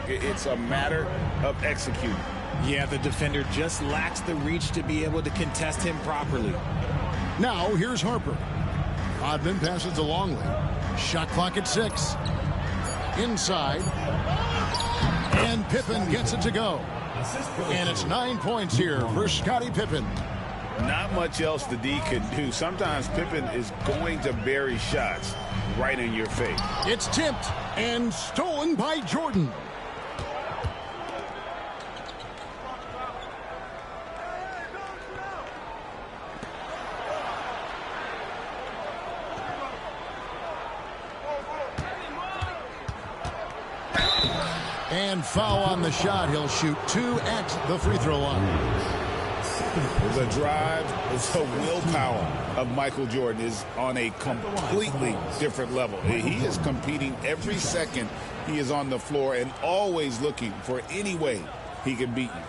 footwork. It's a matter of executing. Yeah, the defender just lacks the reach to be able to contest him properly. Now, here's Harper. Rodman passes to Longley. Shot clock at 6. Inside. And Pippen gets it to go. And it's 9 points here for Scottie Pippen. Not much else the D can do. Sometimes Pippen is going to bury shots right in your face. It's tipped and stolen by Jordan. And foul on the shot. He'll shoot 2 at the free throw line. The drive, the willpower of Michael Jordan is on a completely different level. He is competing every second he is on the floor and always looking for any way he can beat you.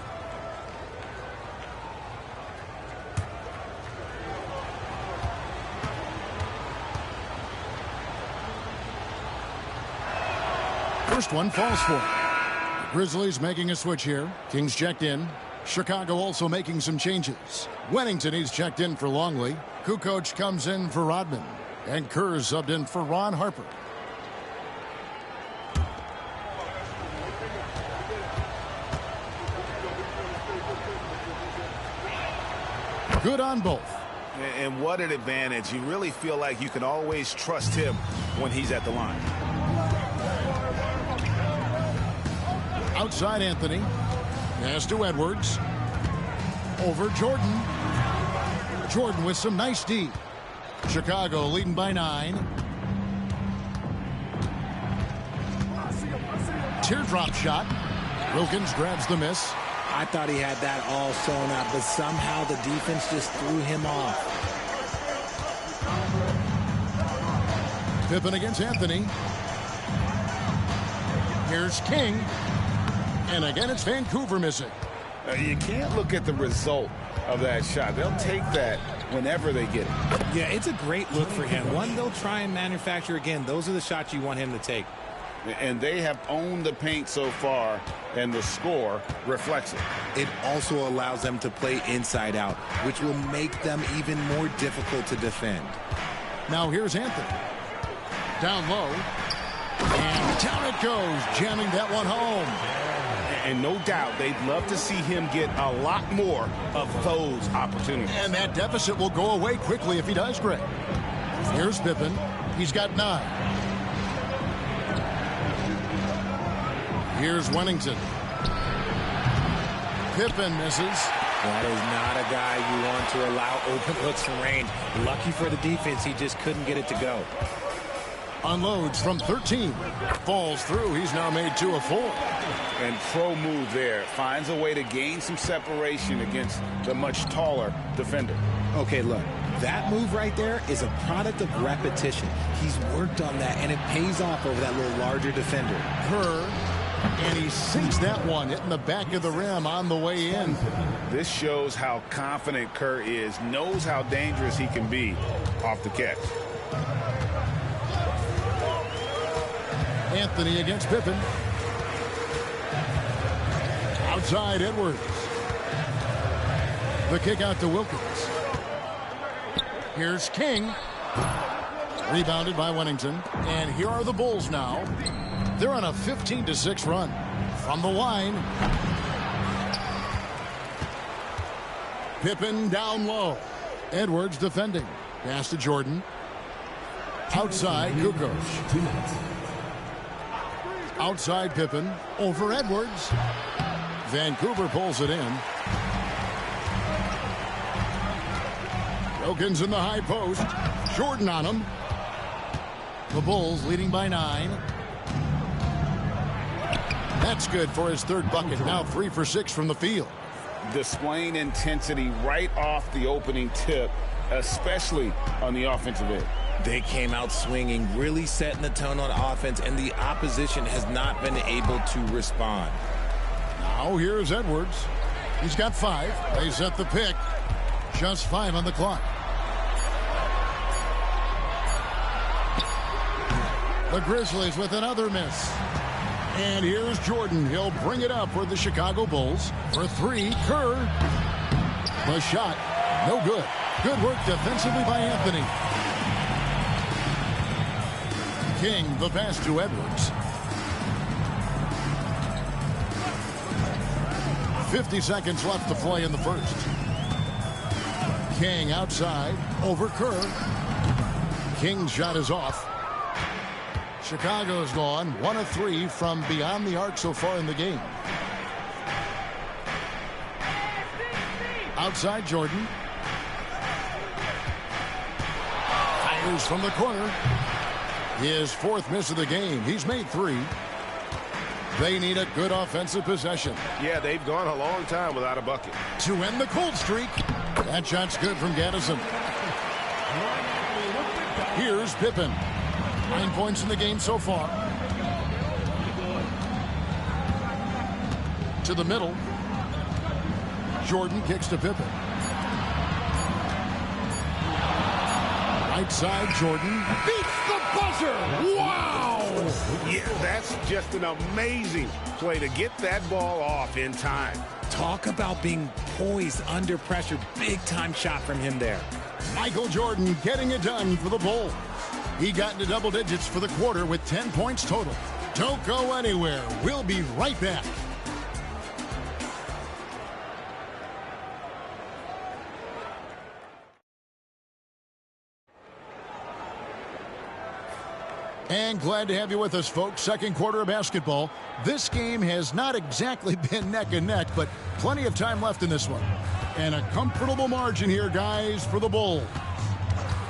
First one falls for him. Grizzlies making a switch here. Kings checked in. Chicago also making some changes. Wennington, he's checked in for Longley. Kukoc comes in for Rodman. And Kerr subbed in for Ron Harper. Good on both. And what an advantage. You really feel like you can always trust him when he's at the line. Outside Anthony. Pass to Edwards. Over Jordan. Jordan with some nice D. Chicago leading by 9. Teardrop shot. Wilkins grabs the miss. I thought he had that all sewn up, but somehow the defense just threw him off. Pippen against Anthony. Here's King. And again, it's Vancouver missing. You can't look at the result of that shot. They'll take that whenever they get it. Yeah, it's a great look for him. One they'll try and manufacture again. Those are the shots you want him to take. And they have owned the paint so far, and the score reflects it. It also allows them to play inside out, which will make them even more difficult to defend. Now here's Anthony. Down low. And down it goes, jamming that one home. And no doubt they'd love to see him get a lot more of those opportunities. And that deficit will go away quickly if he does, Greg. Here's Pippen. He's got 9. Here's Wennington. Pippen misses. That is not a guy you want to allow open looks from range. Lucky for the defense, he just couldn't get it to go. Unloads from 13. Falls through. He's now made 2 of 4. And pro move there. Finds a way to gain some separation against the much taller defender. Okay, look. That move right there is a product of repetition. He's worked on that, and it pays off over that little larger defender. Kerr. And he sinks that one, hitting the back of the rim on the way in. This shows how confident Kerr is. Knows how dangerous he can be off the catch. Anthony against Pippen. Outside Edwards. The kick out to Wilkins. Here's King. Rebounded by Wennington. And here are the Bulls now. They're on a 15-6 run. From the line. Pippen down low. Edwards defending. Pass to Jordan. Outside Kukoc. Outside Pippen. Over Edwards. Vancouver pulls it in. Wilkins in the high post. Jordan on him. The Bulls leading by 9. That's good for his 3rd bucket. Now 3 for 6 from the field. Displaying intensity right off the opening tip, especially on the offensive end. They came out swinging, really setting the tone on offense, and the opposition has not been able to respond. Now here's Edwards. He's got 5. They set the pick. Just 5 on the clock. The Grizzlies with another miss. And here's Jordan. He'll bring it up for the Chicago Bulls. For three, Kerr. The shot, no good. Good work defensively by Anthony. King, the pass to Edwards. 50 seconds left to play in the first. King outside, over Kerr. King's shot is off. Chicago's gone 1 of 3 from beyond the arc so far in the game. Outside Jordan. Fires from the corner. His 4th miss of the game. He's made 3. They need a good offensive possession. Yeah, they've gone a long time without a bucket. To end the cold streak. That shot's good from Gaddison. Here's Pippen. 9 points in the game so far. To the middle. Jordan kicks to Pippen. Right side, Jordan beats the buzzer. Wow! Yeah, that's just an amazing play to get that ball off in time. Talk about being poised under pressure. Big time shot from him there. Michael Jordan getting it done for the Bulls. He got into double digits for the quarter with 10 points total. Don't go anywhere. We'll be right back. And glad to have you with us, folks. Second quarter of basketball. This game has not exactly been neck and neck, but plenty of time left in this one. And a comfortable margin here, guys, for the Bulls.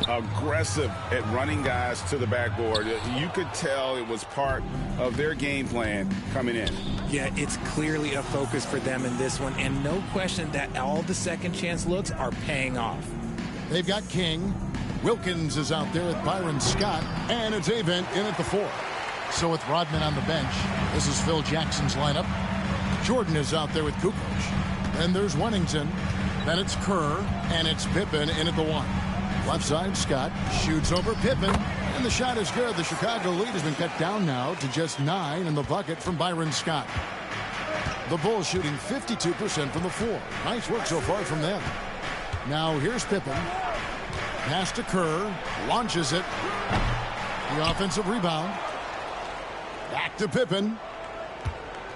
Aggressive at running guys to the backboard. You could tell it was part of their game plan coming in. Yeah, it's clearly a focus for them in this one, and no question that all the second chance looks are paying off. They've got King. Wilkins is out there with Byron Scott, and it's Avent in at the 4. So with Rodman on the bench, this is Phil Jackson's lineup. Jordan is out there with Kukoc. Then there's Wennington. Then it's Kerr, and it's Pippen in at the 1. Left side, Scott shoots over Pippen, and the shot is good. The Chicago lead has been cut down now to just 9 in the bucket from Byron Scott. The Bulls shooting 52% from the floor. Nice work so far from them. Now here's Pippen. Pass to Kerr, launches it. The offensive rebound. Back to Pippen.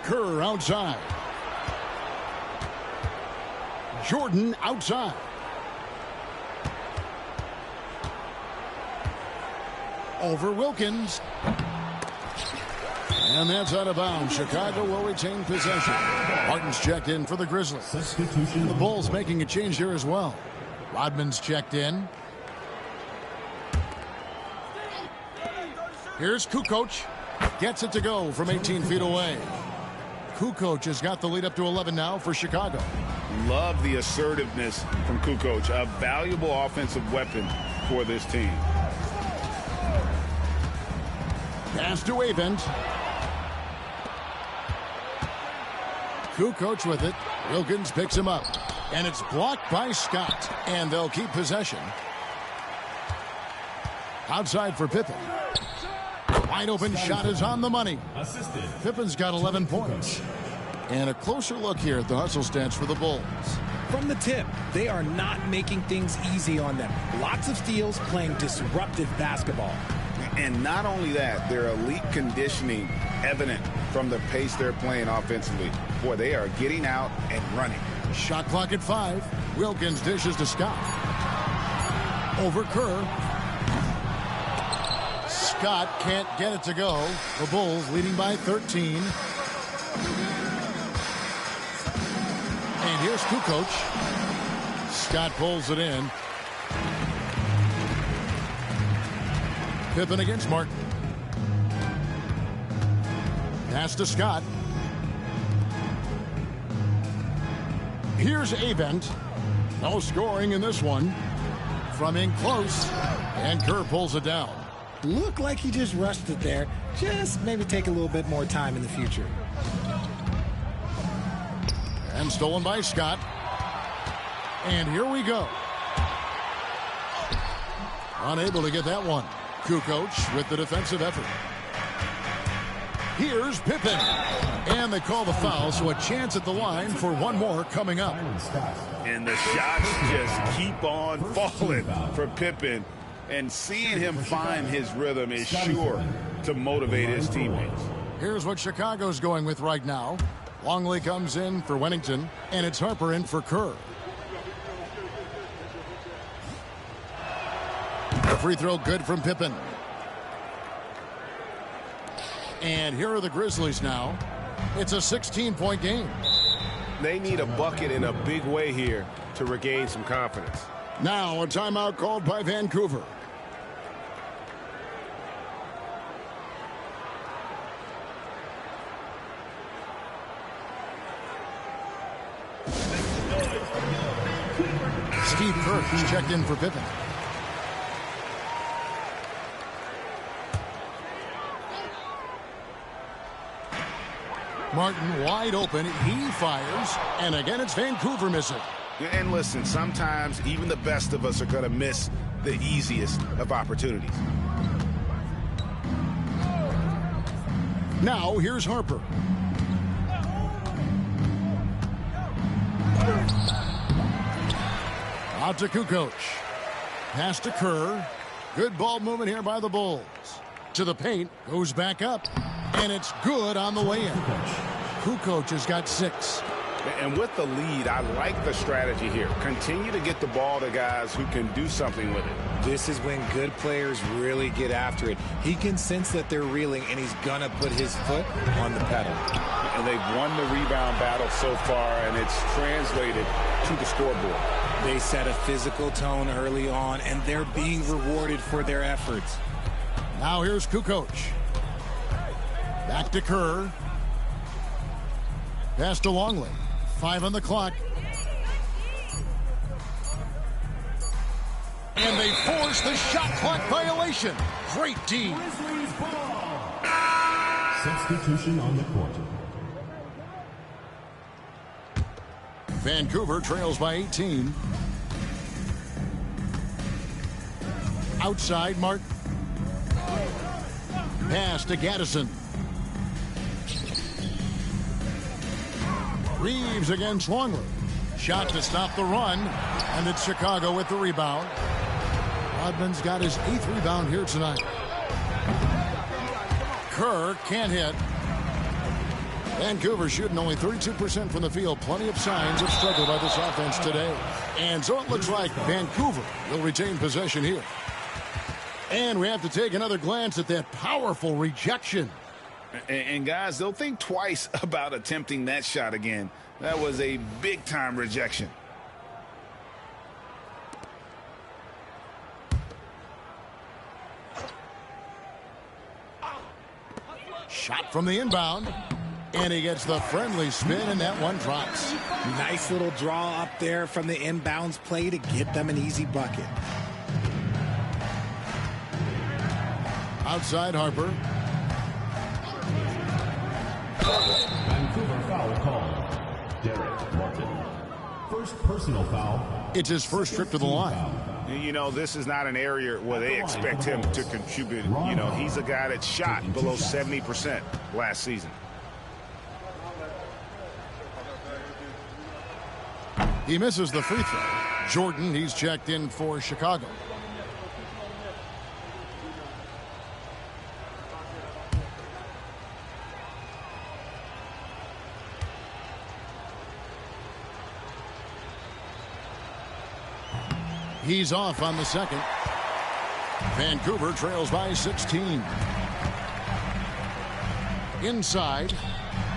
Kerr outside. Jordan outside. Over Wilkins. And that's out of bounds. Chicago will retain possession. Martin's checked in for the Grizzlies. The Bulls making a change here as well. Rodman's checked in. Here's Kukoc. Gets it to go from 18 feet away. Kukoc has got the lead up to 11 now for Chicago. Love the assertiveness from Kukoc. A valuable offensive weapon for this team. Pass to Avent. Kukoc with it. Wilkins picks him up. And it's blocked by Scott. And they'll keep possession. Outside for Pippen. Wide open shot is on the money. Pippen's got 11 points. And a closer look here at the hustle stats for the Bulls. From the tip, they are not making things easy on them. Lots of steals, playing disruptive basketball. And not only that, their elite conditioning evident from the pace they're playing offensively. Boy, they are getting out and running. Shot clock at 5. Wilkins dishes to Scott. Over Kerr. Scott can't get it to go. The Bulls leading by 13. And here's Kukoc. Scott pulls it in. Pippen against Martin. Pass to Scott. Here's Avent. No scoring in this one. From in close. And Kerr pulls it down. Looked like he just rushed it there. Just maybe take a little bit more time in the future. And stolen by Scott. And here we go. Unable to get that one. Kukoc with the defensive effort. Here's Pippen. And they call the foul, so a chance at the line for one more coming up. And the shots just keep on falling for Pippen. And seeing him find his rhythm is sure to motivate his teammates. Here's what Chicago's going with right now. Longley comes in for Wennington, and it's Harper in for Kerr. The free throw good from Pippen. And here are the Grizzlies now. It's a 16-point game. They need a bucket in a big way here to regain some confidence. Now a timeout called by Vancouver. Steve Kerr checked in for Pippen. Martin wide open. He fires. And again, it's Vancouver missing. And listen, sometimes even the best of us are going to miss the easiest of opportunities. Now, here's Harper. Out to Kukoc. Pass to Kerr. Good ball movement here by the Bulls. To the paint. Goes back up. And it's good on the way in. Kukoc has got 6. And with the lead, I like the strategy here. Continue to get the ball to guys who can do something with it. This is when good players really get after it. He can sense that they're reeling, and he's going to put his foot on the pedal. And they've won the rebound battle so far, and it's translated to the scoreboard. They set a physical tone early on, and they're being rewarded for their efforts. Now here's Kukoc. Back to Kerr. Pass to Longley. 5 on the clock. And they force the shot clock violation. Great D. Substitution on the court. Vancouver trails by 18. Outside, Martin. Pass to Gaddison. Reeves against Longley. Shot to stop the run. And it's Chicago with the rebound. Rodman's got his 8th rebound here tonight. Kerr can't hit. Vancouver shooting only 32% from the field. Plenty of signs of struggle by this offense today. And so it looks like Vancouver will retain possession here. And we have to take another glance at that powerful rejection. And guys, they'll think twice about attempting that shot again. That was a big-time rejection. Shot from the inbound. And he gets the friendly spin, and that one drops. Nice little draw up there from the inbounds play to get them an easy bucket. Outside, Harper. Vancouver foul call. Derek Martin. First personal foul. It's his first trip to the line. You know, this is not an area where they expect him to contribute. You know, he's a guy that shot below 70% last season. He misses the free throw. Jordan, he's checked in for Chicago. He's off on the second. Vancouver trails by 16. Inside.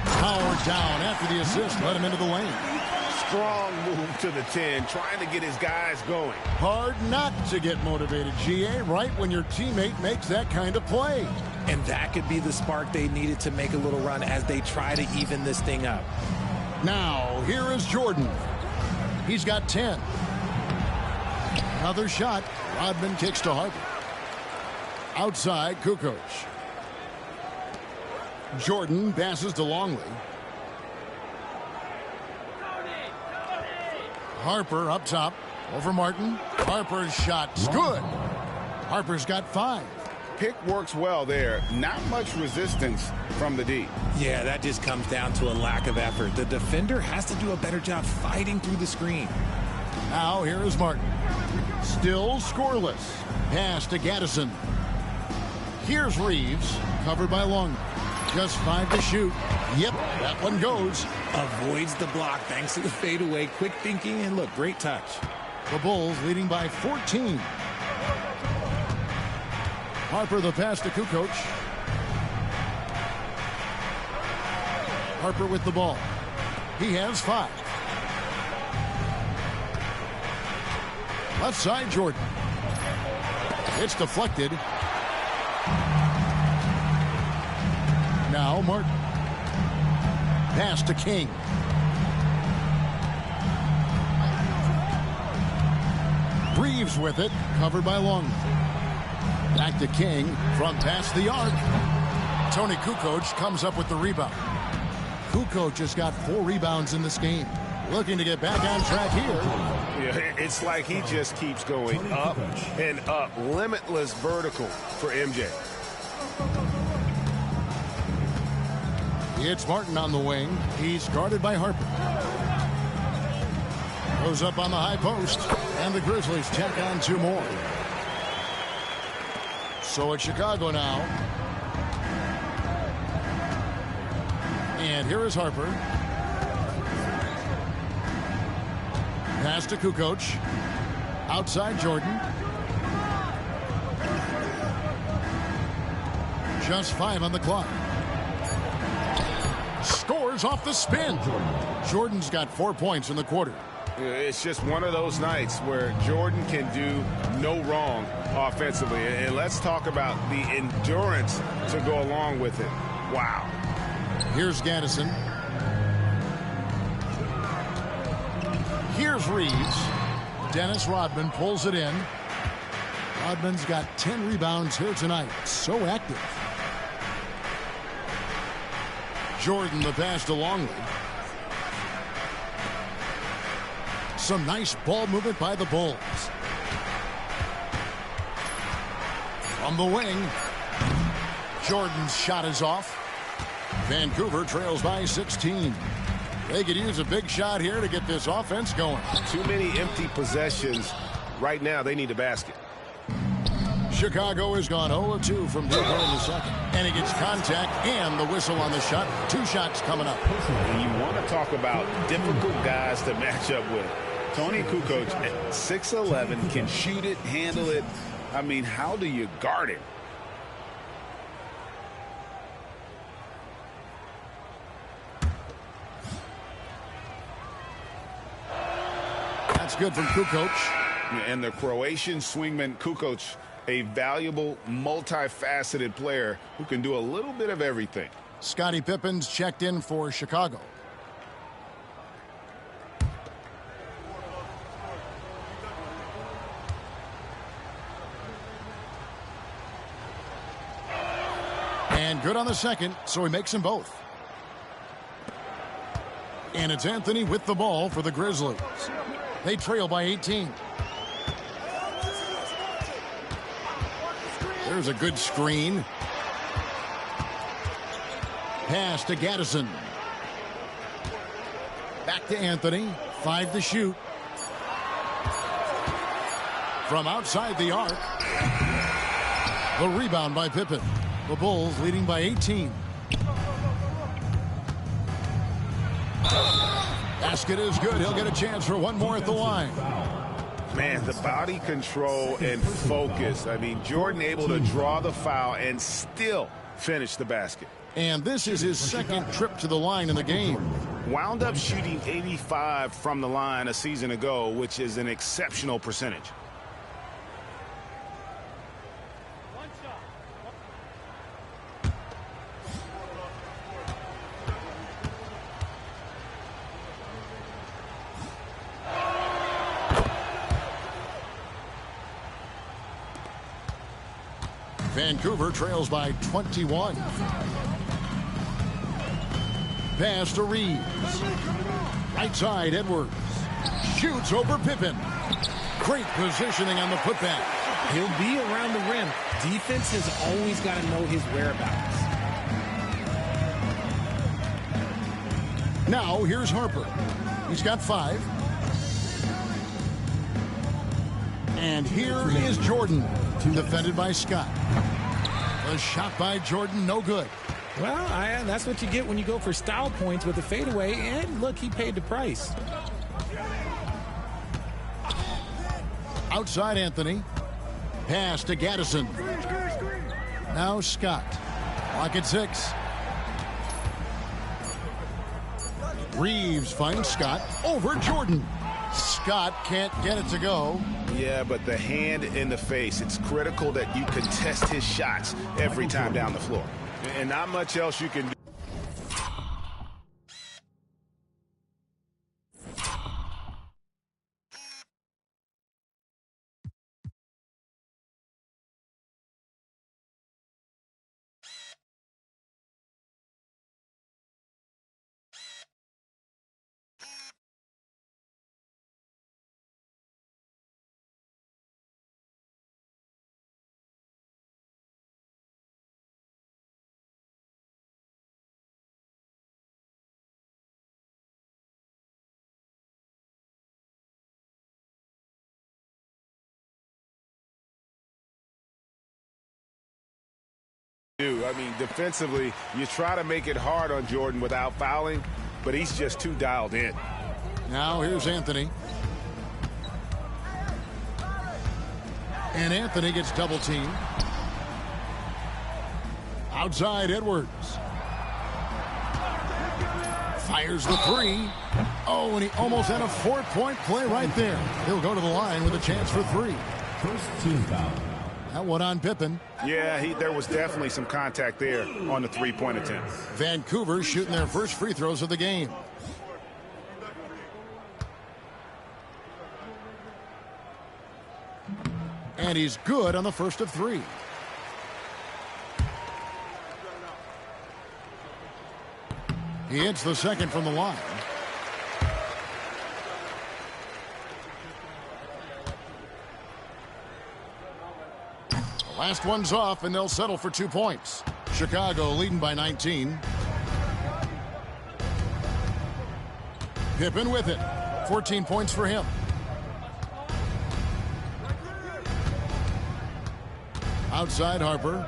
Powered down after the assist. Let him into the lane. Strong move to the 10, trying to get his guys going. Hard not to get motivated, GA, right when your teammate makes that kind of play. And that could be the spark they needed to make a little run as they try to even this thing up. Now, here is Jordan. He's got 10. Another shot. Rodman kicks to Harper. Outside, Kukoc. Jordan passes to Longley. Harper up top over Martin. Harper's shot's good. Harper's got 5. pick works well there. Not much resistance from the D. Yeah, that just comes down to a lack of effort. The defender has to do a better job fighting through the screen. Now here is Martin. Still scoreless. Pass to Gaddison. Here's Reeves, covered by Long. Just 5 to shoot. Yep, that one goes. Avoids the block thanks to the fadeaway. Quick thinking, and look, great touch. The Bulls leading by 14. Harper the pass to Kukoc. Harper with the ball. He has 5. Left side, Jordan. It's deflected. Now Martin. Pass to King. Reeves with it, covered by Long. Back to King, front pass the arc. Tony Kukoc comes up with the rebound. Kukoc has got 4 rebounds in this game. Looking to get back on track here. Yeah, it's like he just keeps going up and up. Limitless vertical for MJ. It's Martin on the wing. He's guarded by Harper. Goes up on the high post. And the Grizzlies tack on 2 more. So it's Chicago now. And here is Harper. Pass to Kukoc. Outside Jordan. Just 5 on the clock. Scores off the spin. Jordan's got 4 points in the quarter. It's just one of those nights where Jordan can do no wrong offensively. And let's talk about the endurance to go along with it. Wow. Here's Gaddison. Here's Reeves. Dennis Rodman pulls it in. Rodman's got 10 rebounds here tonight. So active. Jordan the pass to Longley. Some nice ball movement by the Bulls. From the wing. Jordan's shot is off. Vancouver trails by 16. They could use a big shot here to get this offense going. Too many empty possessions. Right now, they need a basket. Chicago has gone 0-2 from deep in the second. And he gets contact and the whistle on the shot. 2 shots coming up. And you want to talk about difficult guys to match up with. Tony Kukoc at 6'11", can shoot it, handle it. I mean, how do you guard him? That's good from Kukoc. And the Croatian swingman Kukoc, a valuable, multifaceted player who can do a little bit of everything. Scottie Pippen's checked in for Chicago. And good on the second, so he makes them both. And it's Anthony with the ball for the Grizzlies. They trail by 18. There's a good screen. Pass to Gaddison. Back to Anthony. 5 to shoot. From outside the arc. The rebound by Pippen. The Bulls leading by 18. Basket is good. He'll get a chance for one more at the line. Man, the body control and focus. I mean, Jordan able to draw the foul and still finish the basket. And this is his second trip to the line in the game. Wound up shooting 85 from the line a season ago, which is an exceptional percentage. Vancouver trails by 21. Pass to Reeves. Right side, Edwards. Shoots over Pippen. Great positioning on the putback. He'll be around the rim. Defense has always got to know his whereabouts. Now here's Harper. He's got 5. And here is Jordan, defended by Scott. A shot by Jordan, no good. Well, that's what you get when you go for style points with a fadeaway. And look, he paid the price. Outside Anthony. Pass to Gaddison. Now Scott. Clock at 6. Reeves finds Scott over Jordan. Scott can't get it to go. Yeah, but the hand in the face, it's critical that you contest his shots every time down the floor. And not much else you can do. I mean, defensively, you try to make it hard on Jordan without fouling, but he's just too dialed in. Now here's Anthony. And Anthony gets double teamed. Outside Edwards. Fires the 3. Oh, and he almost had a 4-point play right there. He'll go to the line with a chance for 3. First team foul. That one on Pippen. Yeah, there was definitely some contact there on the 3-point attempt. Vancouver shooting their first free throws of the game. And he's good on the first of 3. He hits the second from the line. Last one's off, and they'll settle for 2 points. Chicago leading by 19. Pippen with it. 14 points for him. Outside Harper.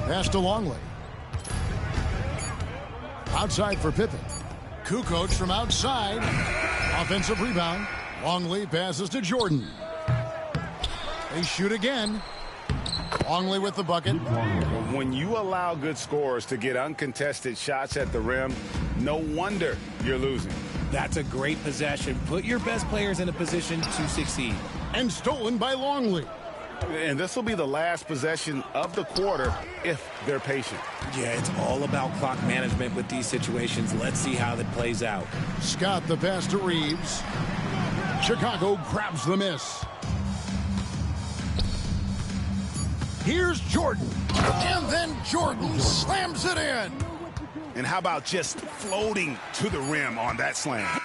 Pass to Longley. Outside for Pippen. Kukoc from outside. Offensive rebound. Longley passes to Jordan. They shoot again. Longley with the bucket. When you allow good scorers to get uncontested shots at the rim, no wonder you're losing. That's a great possession. Put your best players in a position to succeed. And stolen by Longley. And this will be the last possession of the quarter if they're patient. Yeah, it's all about clock management with these situations. Let's see how that plays out. Scott the pass to Reeves. Chicago grabs the miss. Here's Jordan. And then Jordan slams it in. And how about just floating to the rim on that slam?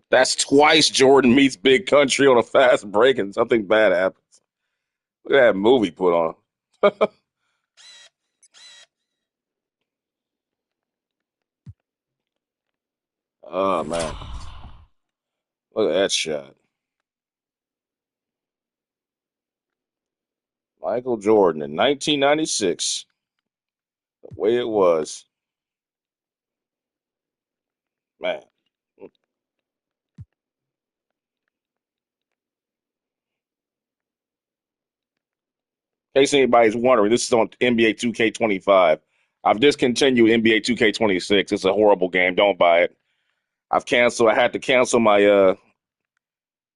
That's twice Jordan meets Big Country on a fast break and something bad happens. Look at that movie put on. Oh, man. Look at that shot. Michael Jordan in 1996. The way it was. Man. In case anybody's wondering, this is on NBA 2K25. I've discontinued NBA 2K26. It's a horrible game. Don't buy it. I had to cancel my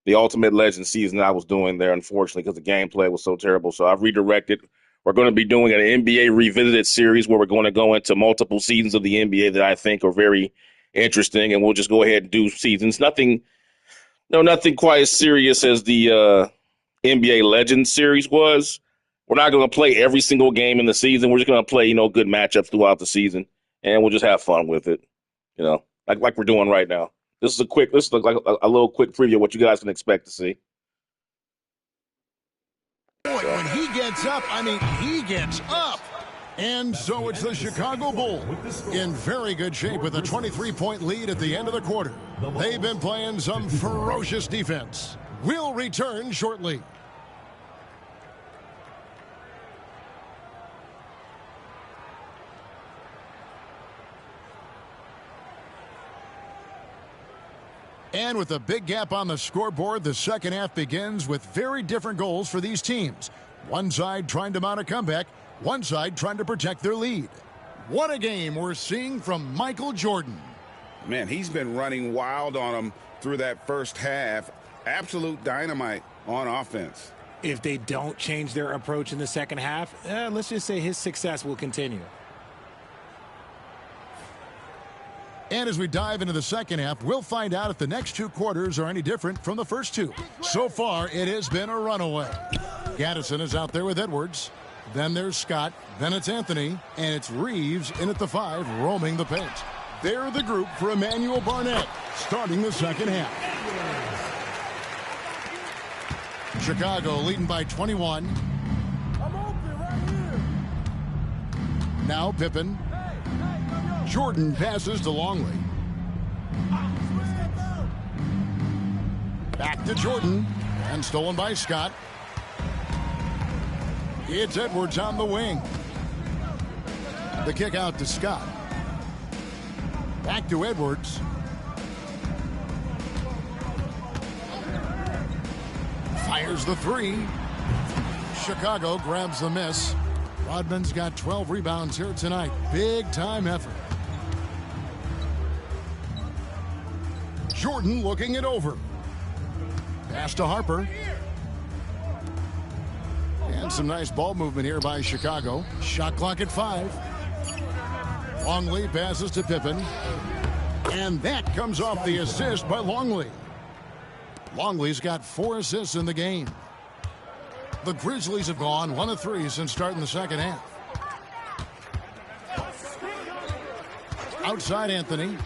the Ultimate Legend season I was doing there, unfortunately, because the gameplay was so terrible. So I've redirected. We're going to be doing an NBA Revisited series where we're going to go into multiple seasons of the NBA that I think are very interesting, and we'll just go ahead and do seasons. Nothing quite as serious as the NBA Legends series was. We're not going to play every single game in the season. We're just going to play, good matchups throughout the season, and we'll just have fun with it, like we're doing right now. This is like a little quick preview of what you guys can expect to see. Boy, when he gets up, I mean, he gets up. And so it's the Chicago Bulls in very good shape with a 23-point lead at the end of the quarter. They've been playing some ferocious defense. We'll return shortly. And with a big gap on the scoreboard, the second half begins with very different goals for these teams. One side trying to mount a comeback, one side trying to protect their lead. What a game we're seeing from Michael Jordan. Man, he's been running wild on them through that first half. Absolute dynamite on offense. If they don't change their approach in the second half, let's just say his success will continue. And as we dive into the second half, we'll find out if the next two quarters are any different from the first two. So far, it has been a runaway. Gaddison is out there with Edwards. Then there's Scott. Then it's Anthony. And it's Reeves in at the 5, roaming the paint. They're the group for Emmanuel Barnett, starting the second half. Chicago leading by 21. Now Pippen. Jordan passes to Longley. Back to Jordan. And stolen by Scott. It's Edwards on the wing. The kick out to Scott. Back to Edwards. Fires the 3. Chicago grabs the miss. Rodman's got 12 rebounds here tonight. Big time effort. Jordan looking it over. Pass to Harper. And some nice ball movement here by Chicago. Shot clock at 5. Longley passes to Pippen. And that comes off the assist by Longley. Longley's got 4 assists in the game. The Grizzlies have gone 1 of 3 since starting the second half. Outside Anthony.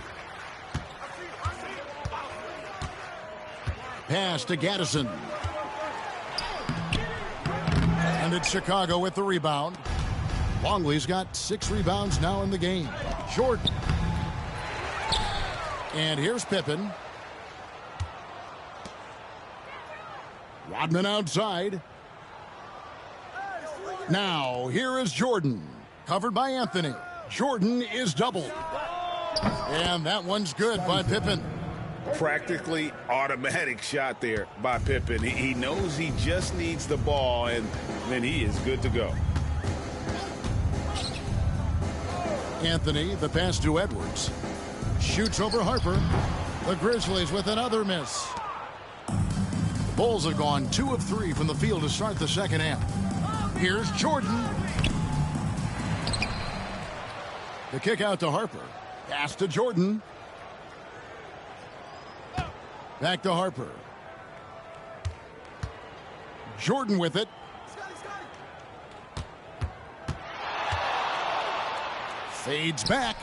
Pass to Gaddison. And it's Chicago with the rebound. Longley's got 6 rebounds now in the game. Jordan. And here's Pippen. Rodman outside. Now, here is Jordan. Covered by Anthony. Jordan is doubled. And that one's good by Pippen. Practically automatic shot there by Pippen. He knows he just needs the ball, and then he is good to go. Anthony, the pass to Edwards. Shoots over Harper. The Grizzlies with another miss. The Bulls have gone 2 of 3 from the field to start the second half. Here's Jordan. The kick out to Harper. Pass to Jordan. Back to Harper. Jordan with it. Fades back.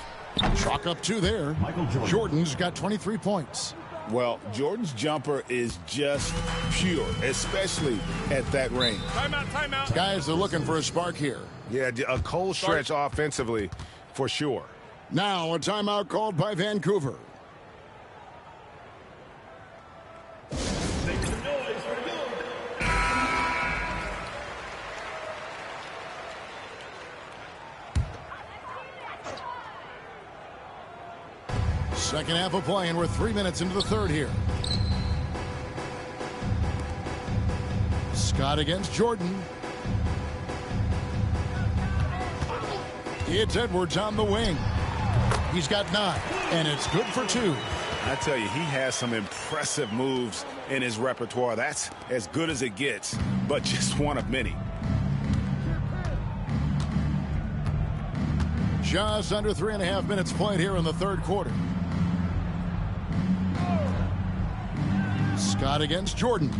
Chalk up 2 there. Jordan's got 23 points. Well, Jordan's jumper is just pure, especially at that range. Timeout. Guys are looking for a spark here. Yeah, a cold stretch offensively for sure. Now a timeout called by Vancouver. Second half of play, and we're 3 minutes into the third here. Scott against Jordan. It's Edwards on the wing. He's got 9, and it's good for 2. I tell you, he has some impressive moves in his repertoire. That's as good as it gets, but just one of many. Just under 3.5 minutes played here in the third quarter. Scott against Jordan.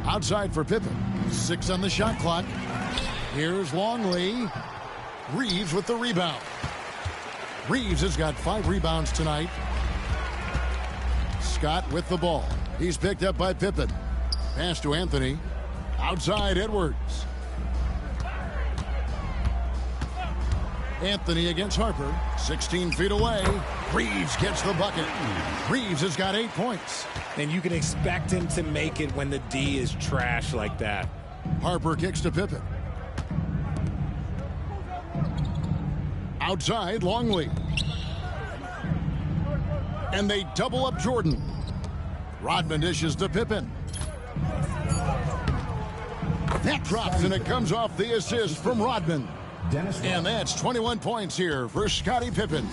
Outside for Pippen. 6 on the shot clock. Here's Longley. Reeves with the rebound. Reeves has got 5 rebounds tonight. Scott with the ball. He's picked up by Pippen. Pass to Anthony. Outside Edwards. Anthony against Harper. 16 feet away. Reeves gets the bucket. Reeves has got 8 points. And you can expect him to make it when the D is trash like that. Harper kicks to Pippen. Outside Longley. And they double up Jordan. Rodman dishes to Pippen. That drops, and it comes off the assist from Rodman. And that's 21 points here for Scottie Pippen.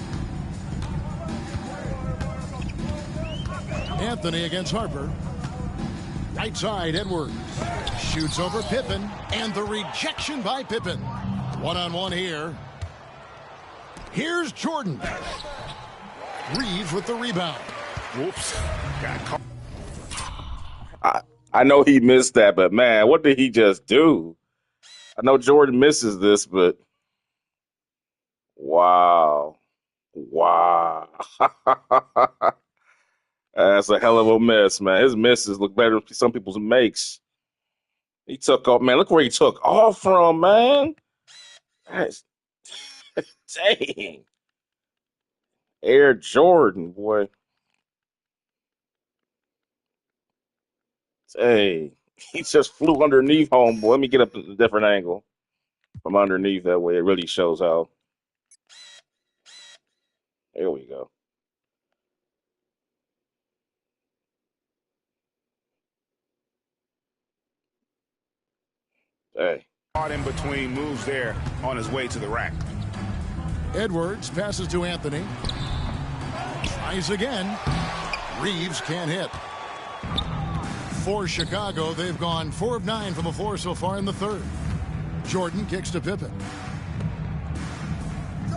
Anthony against Harper. Right side, Edwards. Shoots over Pippen, and the rejection by Pippen. One-on-one here. Here's Jordan. Reeves with the rebound. Whoops. Got caught. I know he missed that, but man, what did he just do? I know Jordan misses this, but wow. That's a hell of a miss, man. His misses look better than some people's makes. He took off, man. Look where he took off from, man. That's dang. Air Jordan, boy. Hey, he just flew underneath homeboy. Let me get up a different angle from underneath. That way it really shows how. There we go. Hey. Caught in between moves there on his way to the rack. Edwards passes to Anthony. Tries again. Reeves can't hit. For Chicago, they've gone 4 of 9 from the floor so far in the third. Jordan kicks to Pippen.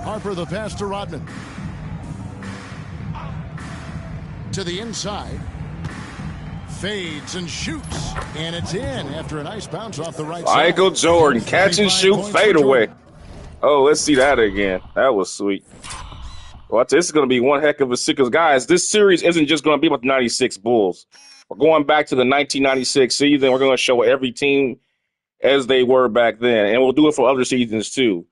Harper the pass to Rodman. To the inside. Fades and shoots. And it's in after a nice bounce off the right side. Michael Jordan, catch and shoot, fade away. Oh, let's see that again. That was sweet. Well, this is going to be one heck of a series. Guys, this series isn't just going to be about the 96 Bulls. We're going back to the 1996 season. We're going to show every team as they were back then. And we'll do it for other seasons, too.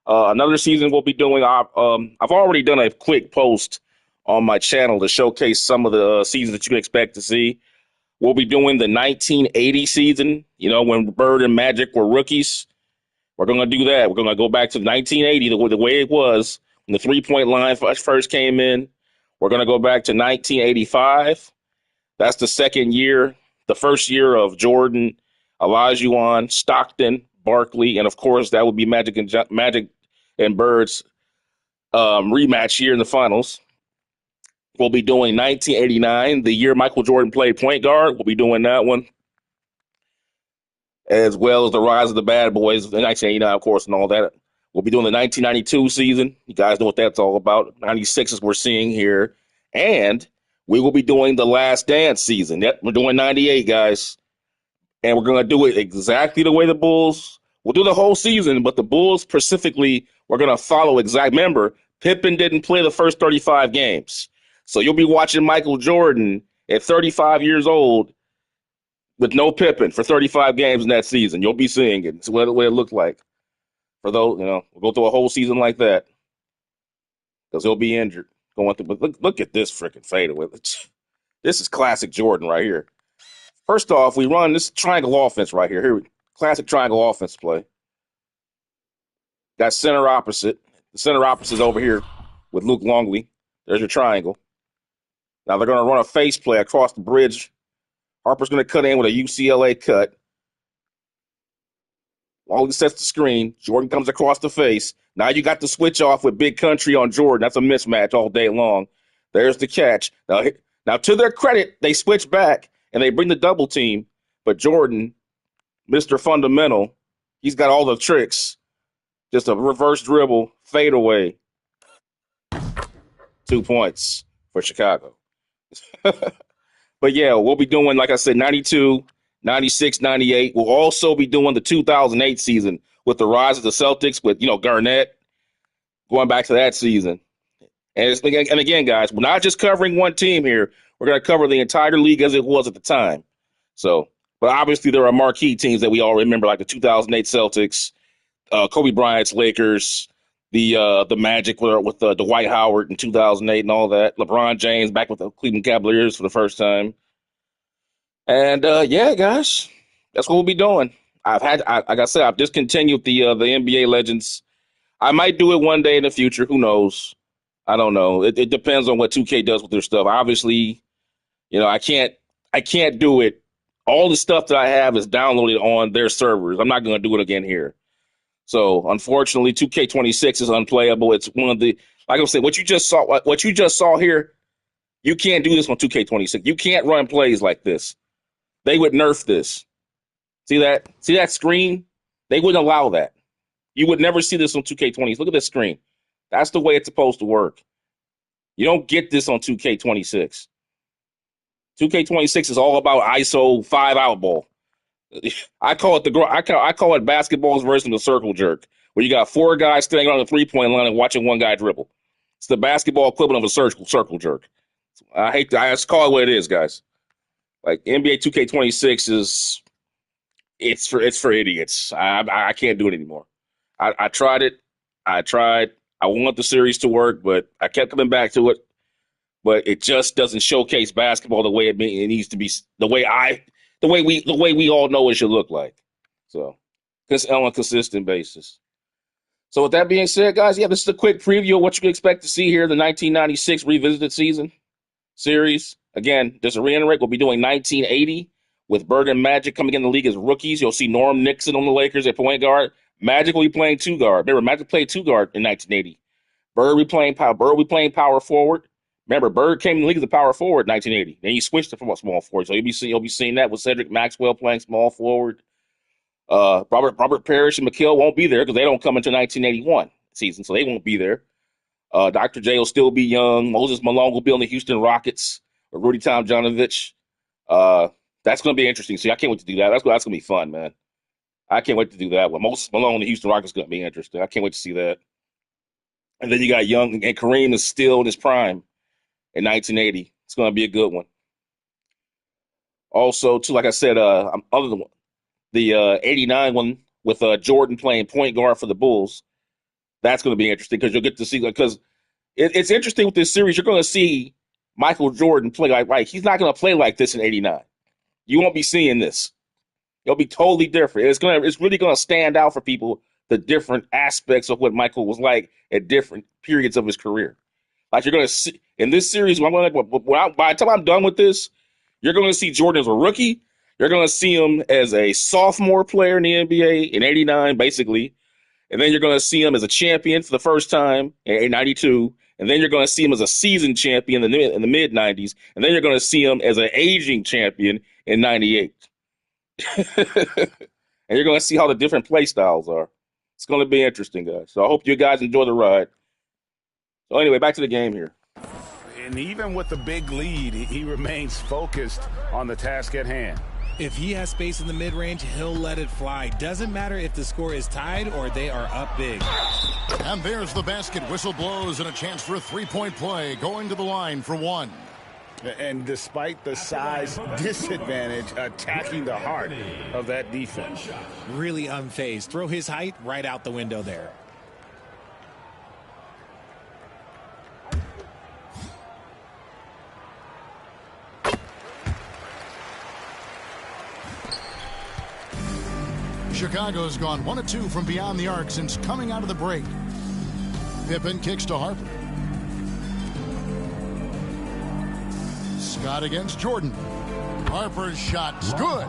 Another season we'll be doing, I've already done a quick post on my channel to showcase some of the seasons that you can expect to see. We'll be doing the 1980 season, when Bird and Magic were rookies. We're going to do that. We're going to go back to 1980, the way it was when the three-point line first came in. We're going to go back to 1985. That's the second year, the first year of Jordan, Olajuwon, Stockton, Barkley, and, of course, that would be Magic and Bird's rematch year in the finals. We'll be doing 1989, the year Michael Jordan played point guard. We'll be doing that one, as well as the rise of the bad boys in 1989, of course, and all that. We'll be doing the 1992 season. You guys know what that's all about. 96 is we're seeing here. And we will be doing the Last Dance season. Yep, we're doing 98, guys. And we're going to do it exactly the way the Bulls. We'll do the whole season, but the Bulls specifically, we're going to follow exact. Remember, Pippen didn't play the first 35 games. So you'll be watching Michael Jordan at 35 years old with no Pippen for 35 games in that season. You'll be seeing it. It's what it looked like. For those, we'll go through a whole season like that because he'll be injured going through. But look at this freaking fadeaway. This is classic Jordan right here. First off, we run this triangle offense right here. Classic triangle offense play. Got center opposite. The center opposite is over here with Luke Longley. There's your triangle. Now they're going to run a face play across the bridge. Harper's going to cut in with a UCLA cut. Longley sets the screen. Jordan comes across the face. Now you got the switch off with Big Country on Jordan. That's a mismatch all day long. There's the catch. Now to their credit, they switch back and they bring the double team. But Jordan, Mr. Fundamental, he's got all the tricks. Just a reverse dribble, fade away. 2 points for Chicago. But yeah, we'll be doing, like I said, 92, 96, 98. We'll also be doing the 2008 season with the rise of the Celtics with, Garnett, going back to that season. And again, guys, we're not just covering one team here. We're going to cover the entire league as it was at the time. So, but obviously there are marquee teams that we all remember, like the 2008 Celtics, Kobe Bryant's Lakers, the Magic with Dwight Howard in 2008 and all that. LeBron James back with the Cleveland Cavaliers for the first time. And yeah, guys, that's what we'll be doing. Like I said, I've discontinued the NBA Legends. I might do it one day in the future. Who knows? I don't know. It depends on what 2K does with their stuff. Obviously, I can't do it. All the stuff that I have is downloaded on their servers. I'm not going to do it again here. So unfortunately, 2K26 is unplayable. It's one of the, like I said, what you just saw here. You can't do this on 2K26. You can't run plays like this. They would nerf this. See that? See that screen? They wouldn't allow that. You would never see this on 2K20. Look at this screen. That's the way it's supposed to work. You don't get this on 2K26. 2K26 is all about ISO 5-out ball. I call it basketball's version of the circle jerk, where you got 4 guys standing on the 3-point line and watching one guy dribble. It's the basketball equivalent of a circle jerk. I just call it what it is, guys. Like NBA 2K26 is, it's for idiots. I can't do it anymore. I tried it. I want the series to work, but I kept coming back to it. But it just doesn't showcase basketball the way it needs to be, the way we all know it should look like. So, on a consistent basis. So with that being said, guys, yeah, this is a quick preview of what you can expect to see here in the 1996 Revisited series. Again, just to reiterate, we'll be doing 1980 with Bird and Magic coming in the league as rookies. You'll see Norm Nixon on the Lakers at point guard. Magic will be playing 2 guard. Remember, Magic played 2 guard in 1980. Bird will be playing power forward. Remember, Bird came in the league as a power forward in 1980. Then he switched to small forward. So you'll be seeing that with Cedric Maxwell playing small forward. Robert Parrish and McHale won't be there because they don't come into 1981 season, so they won't be there. Dr. J will still be young. Moses Malone will be on the Houston Rockets. Or Rudy Tomjanovich. That's going to be interesting. See, I can't wait to do that. That's going to be fun, man. I can't wait to do that one. Moses Malone and the Houston Rockets is going to be interesting. I can't wait to see that. And then you got Young, and Kareem is still in his prime in 1980. It's going to be a good one. Also, too, like I said, other than the 89 one with Jordan playing point guard for the Bulls, that's going to be interesting because you'll get to see, because it's interesting with this series. You're going to see Michael Jordan play like he's not going to play like this in 89. You won't be seeing this. It'll be totally different. It's really going to stand out for people, the different aspects of what Michael was like at different periods of his career. Like you're going to see in this series, by the time I'm done with this, you're going to see Jordan as a rookie. You're going to see him as a sophomore player in the NBA in 89, basically. And then you're going to see him as a champion for the first time in 92. And then you're going to see him as a seasoned champion in the mid-90s. And then you're going to see him as an aging champion in 98. And you're going to see how the different play styles are. It's going to be interesting, guys. So I hope you guys enjoy the ride. So anyway, back to the game here. And even with the big lead, he remains focused on the task at hand. If he has space in the mid-range, he'll let it fly. Doesn't matter if the score is tied or they are up big. And there's the basket. Whistle blows and a chance for a 3-point play. Going to the line for 1. And despite the size disadvantage, attacking the heart of that defense. Really unfazed. Throw his height right out the window there. Chicago's gone 1 of 2 from beyond the arc since coming out of the break. Pippen kicks to Harper. Scott against Jordan. Harper's shot's good.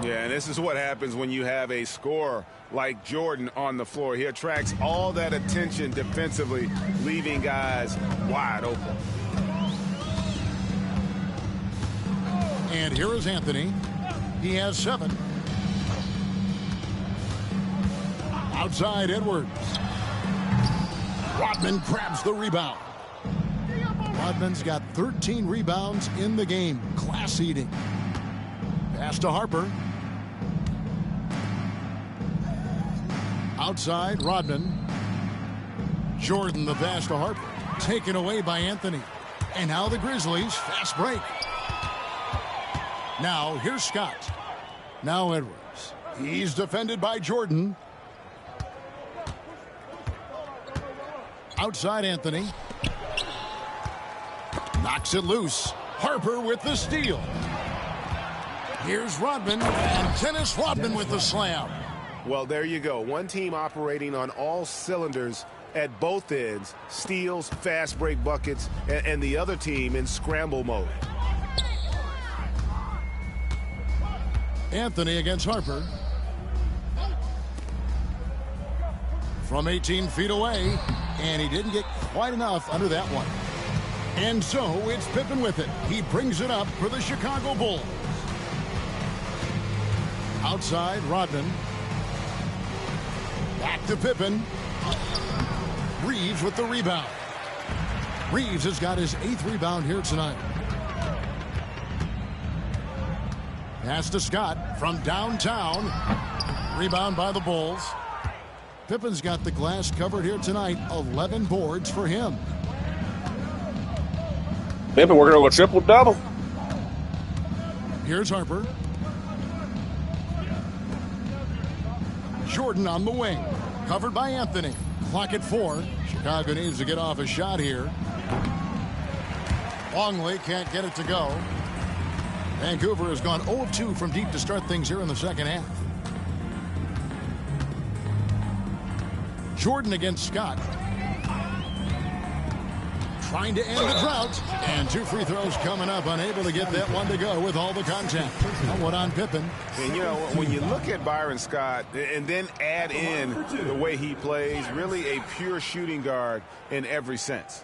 Yeah, and this is what happens when you have a scorer like Jordan on the floor. He attracts all that attention defensively, leaving guys wide open. And here is Anthony. He has 7. Outside Edwards. Rodman grabs the rebound. Rodman's got 13 rebounds in the game. Class eating. Pass to Harper. Outside Rodman. Jordan the pass to Harper. Taken away by Anthony. And now the Grizzlies fast break. Now here's Scott. Now Edwards. He's defended by Jordan. Outside Anthony. Knocks it loose. Harper with the steal. Here's Rodman, and Dennis Rodman with the slam. Well, there you go. One team operating on all cylinders at both ends. Steals, fast break buckets, and the other team in scramble mode. Anthony against Harper. From 18 feet away, and he didn't get quite enough under that one. And so it's Pippen with it. He brings it up for the Chicago Bulls. Outside, Rodman. Back to Pippen. Reeves with the rebound. Reeves has got his 8th rebound here tonight. Pass to Scott from downtown. Rebound by the Bulls. Pippen's got the glass covered here tonight. 11 boards for him. Pippen working on a triple-double. Here's Harper. Jordan on the wing. Covered by Anthony. Clock at 4. Chicago needs to get off a shot here. Longley can't get it to go. Vancouver has gone 0 of 2 from deep to start things here in the second half. Jordan against Scott. Trying to end the drought. And 2 free throws coming up. Unable to get that one to go with all the contact. One on Pippen. And, you know, when you look at Byron Scott and then add in the way he plays, really a pure shooting guard in every sense.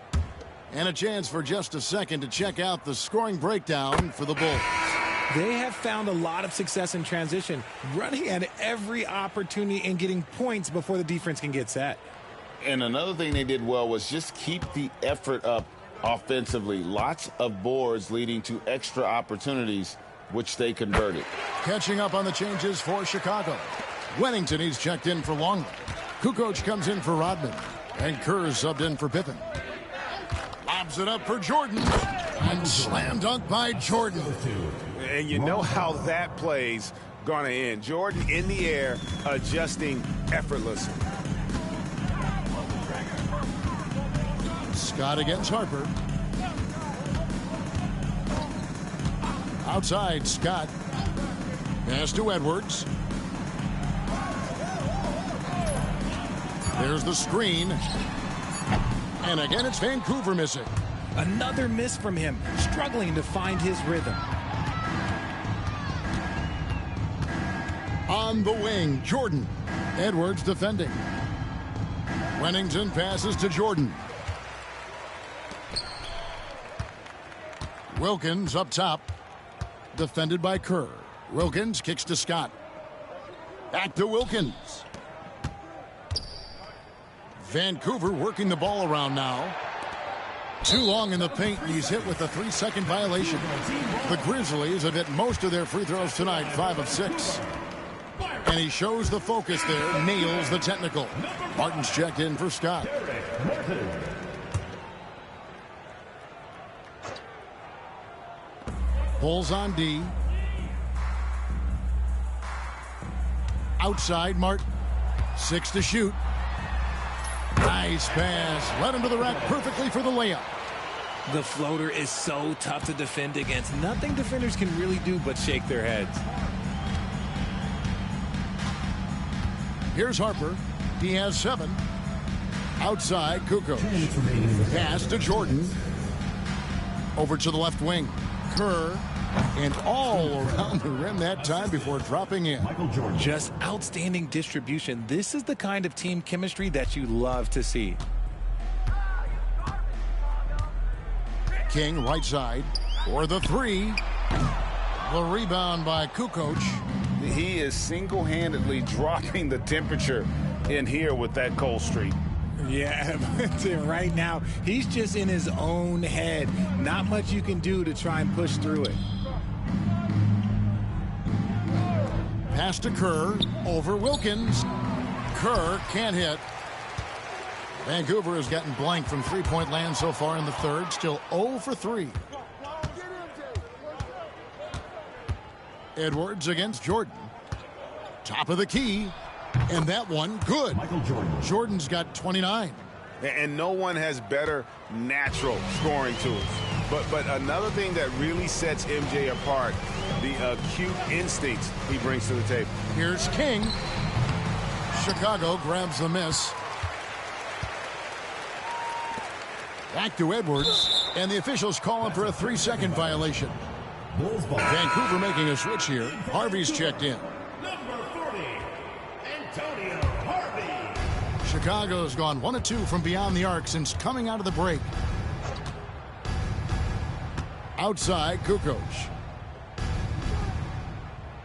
And a chance for just a second to check out the scoring breakdown for the Bulls. They have found a lot of success in transition, running at every opportunity and getting points before the defense can get set. And another thing they did well was just keep the effort up offensively. Lots of boards leading to extra opportunities, which they converted. Catching up on the changes for Chicago. Wennington, he's checked in for Longley. Kukoc comes in for Rodman. And Kerr subbed in for Pippen. Lobs it up for Jordan. And slam dunk by Jordan. And you know how that play's going to end. Jordan in the air, adjusting effortlessly. Scott against Harper. Outside, Scott. Pass to Edwards. There's the screen. And again, it's Vancouver missing. Another miss from him, struggling to find his rhythm. On the wing, Jordan. Edwards defending. Wennington passes to Jordan. Wilkins up top. Defended by Kerr. Wilkins kicks to Scott. Back to Wilkins. Vancouver working the ball around now. Too long in the paint, and he's hit with a 3-second violation. The Grizzlies have hit most of their free throws tonight, 5 of 6. And he shows the focus there, nails the technical. Martin's checked in for Scott. Bulls on D. Outside, Martin. 6 to shoot. Nice pass. Led him to the rack perfectly for the layup. The floater is so tough to defend against. Nothing defenders can really do but shake their heads. Here's Harper. He has 7. Outside, Kukoc. Pass to Jordan. Over to the left wing. Kerr. And all around the rim that time before dropping in. Just outstanding distribution. This is the kind of team chemistry that you love to see. King right side for the 3. The rebound by Kukoc. He is single-handedly dropping the temperature in here with that cold streak. Yeah, right now, he's just in his own head. Not much you can do to try and push through it. Pass to Kerr. Over Wilkins. Kerr can't hit. Vancouver has gotten blank from three-point land so far in the third. Still 0 for 3. Edwards against Jordan. Top of the key. And that one, good. Michael Jordan. Jordan's got 29. And no one has better natural scoring tools. But another thing that really sets MJ apart, the acute instincts he brings to the table. Here's King. Chicago grabs the miss. Back to Edwards. And the officials call him for a 3-second violation. Bulls ball. Vancouver making a switch here. Harvey's checked in. Number 40, Antonio Harvey. Chicago's gone 1 of 2 from beyond the arc since coming out of the break. Outside, Kukoc.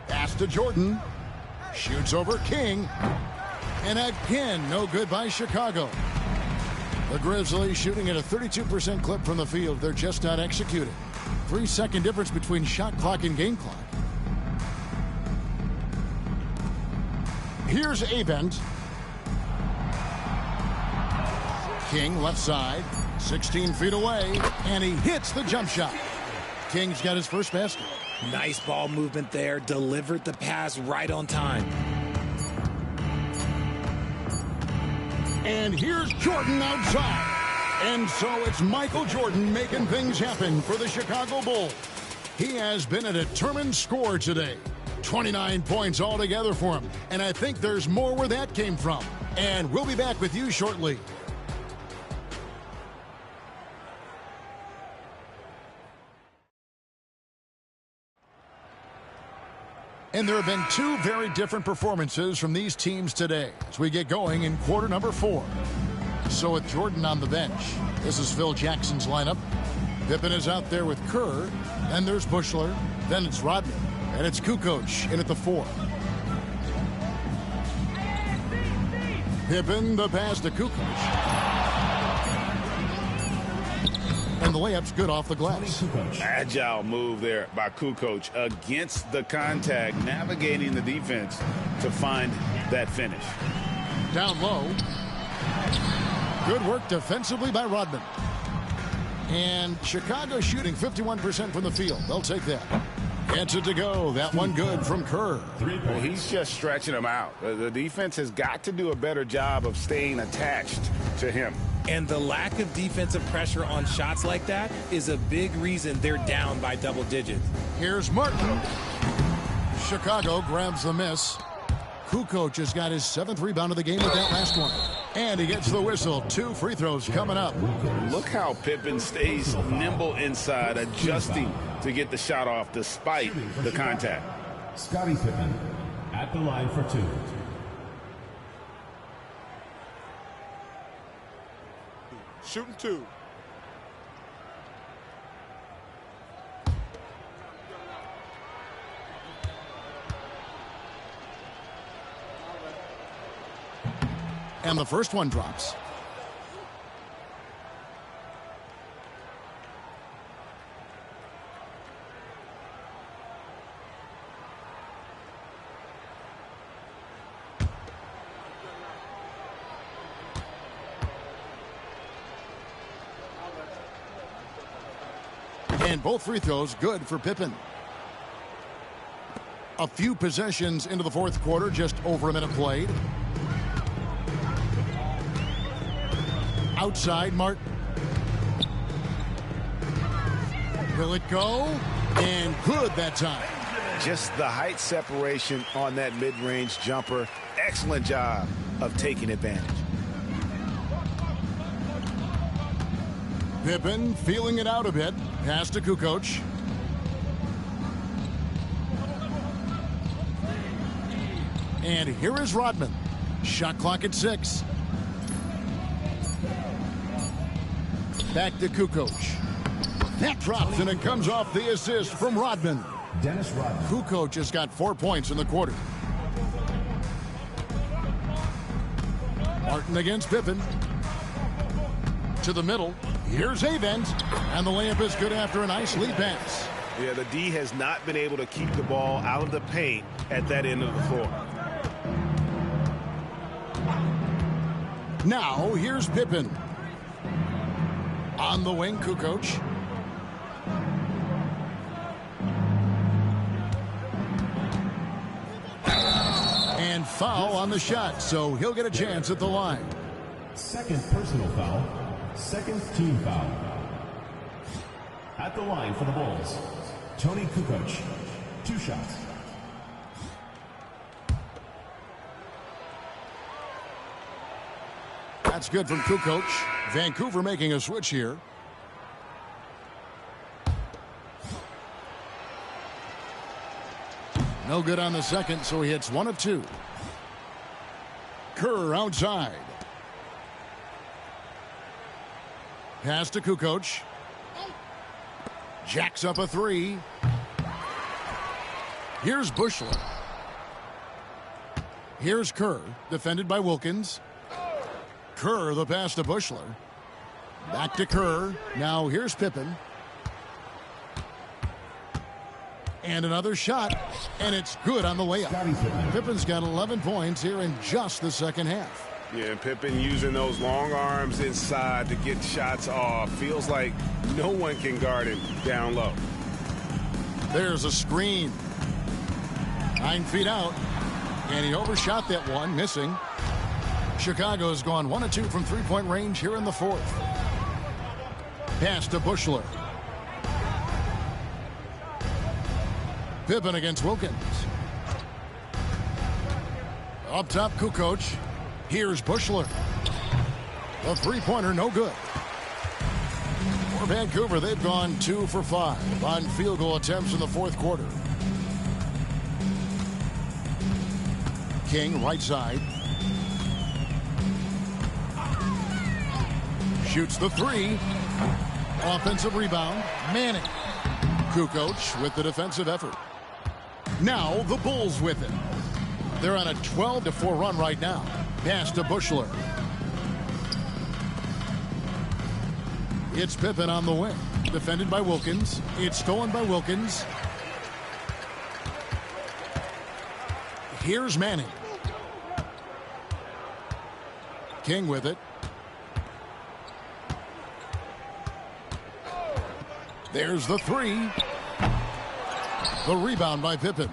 Pass to Jordan. Shoots over King. And again, no good by Chicago. The Grizzlies shooting at a 32% clip from the field. They're just not executing. 3-second difference between shot clock and game clock. Here's Avent. King left side, 16 feet away, and he hits the jump shot. King's got his first basket. Nice ball movement there. Delivered the pass right on time. And here's Jordan outside. And so it's Michael Jordan making things happen for the Chicago Bulls. He has been a determined scorer today. 29 points altogether for him. And I think there's more where that came from. And we'll be back with you shortly. And there have been 2 very different performances from these teams today as we get going in quarter number 4. So with Jordan on the bench, this is Phil Jackson's lineup. Pippen is out there with Kerr. Then there's Bushler. Then it's Rodman. And it's Kukoc in at the 4. Pippen, the pass to Kukoc. And the layup's good off the glass. Agile move there by Kukoc against the contact, navigating the defense to find that finish. Down low. Good work defensively by Rodman. And Chicago shooting 51% from the field. They'll take that. Gets it to go. That one good from Kerr. Well, he's just stretching them out. The defense has got to do a better job of staying attached to him. And the lack of defensive pressure on shots like that is a big reason they're down by double digits. Here's Martin. Chicago grabs the miss. Kukoc has got his 7th rebound of the game with that last one. And he gets the whistle. 2 free throws coming up. Look how Pippen stays nimble inside, adjusting to get the shot off despite the contact. Scottie Pippen at the line for 2. Shooting 2. And the first one drops. And both free throws good for Pippen. A few possessions into the 4th quarter, just over a minute played. Outside, Martin. Will it go? And good that time. Just the height separation on that mid-range jumper. Excellent job of taking advantage. Pippen feeling it out a bit. Pass to Kukoc. And here is Rodman. Shot clock at 6. Back to Kukoc. That drops and it comes off the assist from Rodman. Dennis Rodman. Kukoc has got 4 points in the quarter. Martin against Pippen. To the middle. Here's Avent. And the layup is good after a nice lead pass. Yeah, the D has not been able to keep the ball out of the paint at that end of the floor. Now, here's Pippen. On the wing, Kukoc. And foul on the shot, so he'll get a chance at the line. Second personal foul. Second team foul. At the line for the Bulls, Tony Kukoc. 2 shots. That's good from Kukoc. Vancouver making a switch here. No good on the second, so he hits 1 of 2. Kerr outside. Pass to Kukoc. Jacks up a 3. Here's Bushler. Here's Kerr, defended by Wilkins. Kerr, the pass to Bushler. Back to Kerr. Now here's Pippen. And another shot, and it's good on the layup. Pippen's got 11 points here in just the second half. Yeah, and Pippen using those long arms inside to get shots off. Feels like no one can guard him down low. There's a screen. 9 feet out, and he overshot that one, missing. Chicago's gone 1 of 2 from three-point range here in the fourth. Pass to Bushler. Pippen against Wilkins. Up top, Kukoc. Here's Bushler. The three-pointer, no good. For Vancouver, they've gone 2 for 5 on field goal attempts in the fourth quarter. King, right side. Shoots the 3. Offensive rebound. Manning. Kukoc with the defensive effort. Now the Bulls with it. They're on a 12-4 run right now. Pass to Bushler. It's Pippen on the wing. Defended by Wilkins. It's stolen by Wilkins. Here's Manning. King with it. There's the 3. The rebound by Pippen.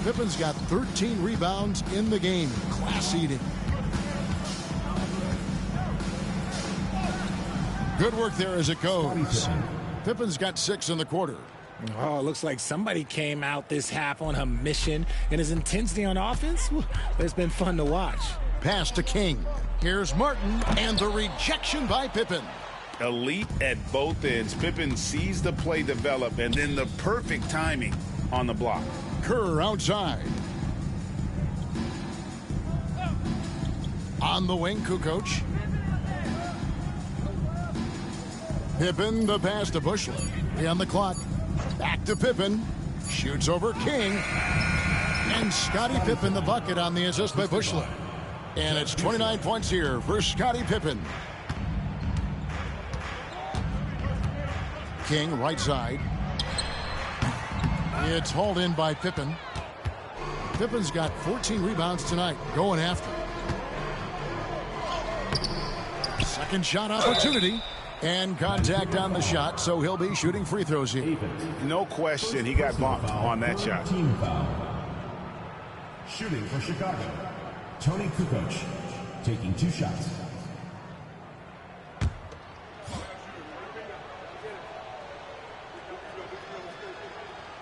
Pippen's got 13 rebounds in the game. Class eating. Good work there as it goes. Pippen's got 6 in the quarter. Oh, it looks like somebody came out this half on a mission, and his intensity on offense, it's been fun to watch. Pass to King. Here's Martin, and the rejection by Pippen. Elite at both ends. Pippen sees the play develop, and then the perfect timing on the block. Kerr outside. On the wing, Kukoc. Pippen, the pass to Bushler. 3 on the clock. Back to Pippen. Shoots over King. And Scottie Pippen the bucket on the assist by Bushler. And it's 29 points here for Scottie Pippen. King, right side. It's hauled in by Pippen. Pippen's got 14 rebounds tonight, going after. Second shot opportunity. And contact on the shot, so he'll be shooting free throws here. No question, he got bumped on that shot. Team foul. Shooting for Chicago, Tony Kukoc, taking 2 shots.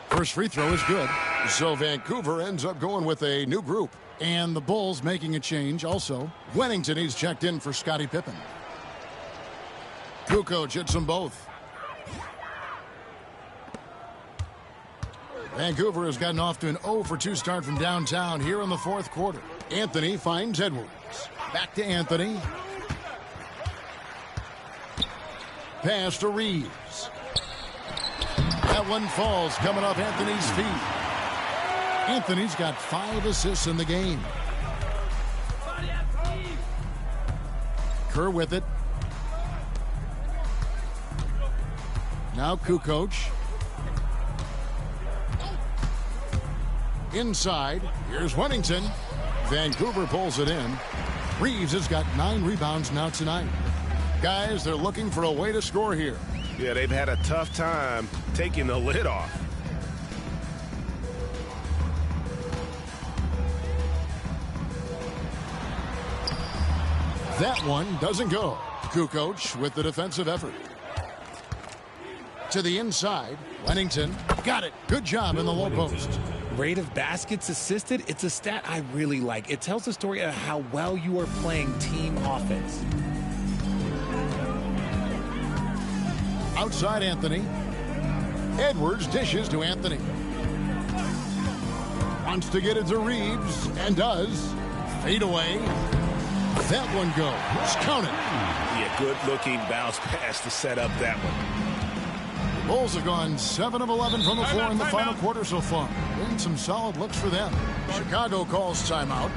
First free throw is good. So Vancouver ends up going with a new group. And the Bulls making a change also. Wennington, he's checked in for Scottie Pippen. Kukoc hits them both. Vancouver has gotten off to an 0 for 2 start from downtown here in the fourth quarter. Anthony finds Edwards. Back to Anthony. Pass to Reeves. That one falls coming off Anthony's feet. Anthony's got 5 assists in the game. Kerr with it. Now Kukoc. Inside. Here's Wennington. Vancouver pulls it in. Reeves has got 9 rebounds now tonight. Guys, they're looking for a way to score here. Yeah, they've had a tough time taking the lid off. That one doesn't go. Kukoc with the defensive effort. To the inside. Wennington got it. Good job in the low post. Rate of baskets assisted, it's a stat I really like. It tells the story of how well you are playing team offense. Outside Anthony. Edwards dishes to Anthony. Wants to get it to Reeves, and does. Fade away. That one goes. Count it. Yeah, good-looking bounce pass to set up that one. Bulls have gone 7 of 11 from the floor in the final quarter so far. And some solid looks for them. Chicago calls timeout.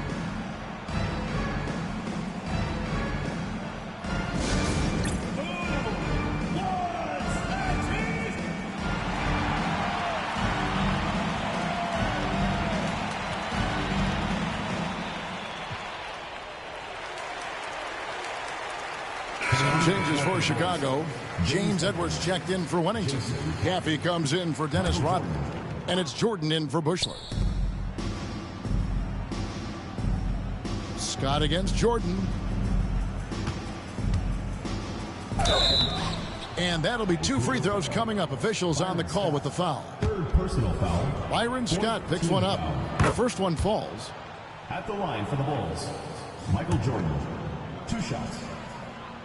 Changes for Chicago. James Edwards checked in for Wennington. Caffey comes in for Dennis Rodman. And it's Jordan in for Bushler. Scott against Jordan. And that'll be 2 free throws coming up. Officials on the call with the foul. Third personal foul. Byron Scott picks one up. The first one falls. At the line for the Bulls, Michael Jordan. 2 shots.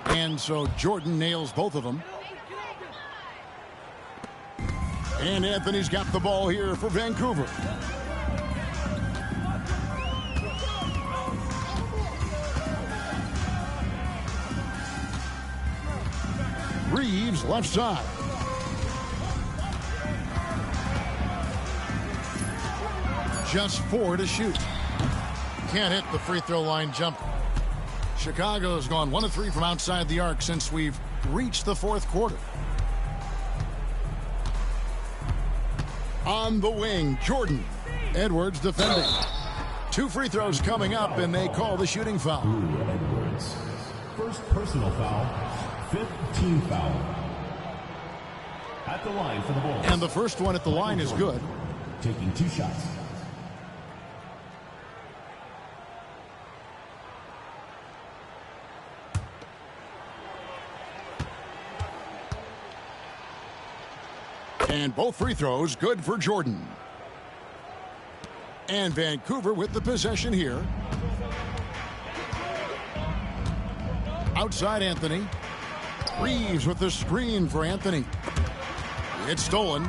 And so Jordan nails both of them. And Anthony's got the ball here for Vancouver. Reeves left side. Just 4 to shoot. Can't hit the free throw line jumper. Chicago's gone 1 of 3 from outside the arc since we've reached the fourth quarter. On the wing, Jordan. Edwards defending. 2 free throws coming up, and they call the shooting foul. Edwards. First personal foul. 5th team foul. At the line for the Bulls. And the first one at the line is good. Taking 2 shots. And both free throws good for Jordan. And Vancouver with the possession here. Outside Anthony. Reeves with the screen for Anthony. It's stolen.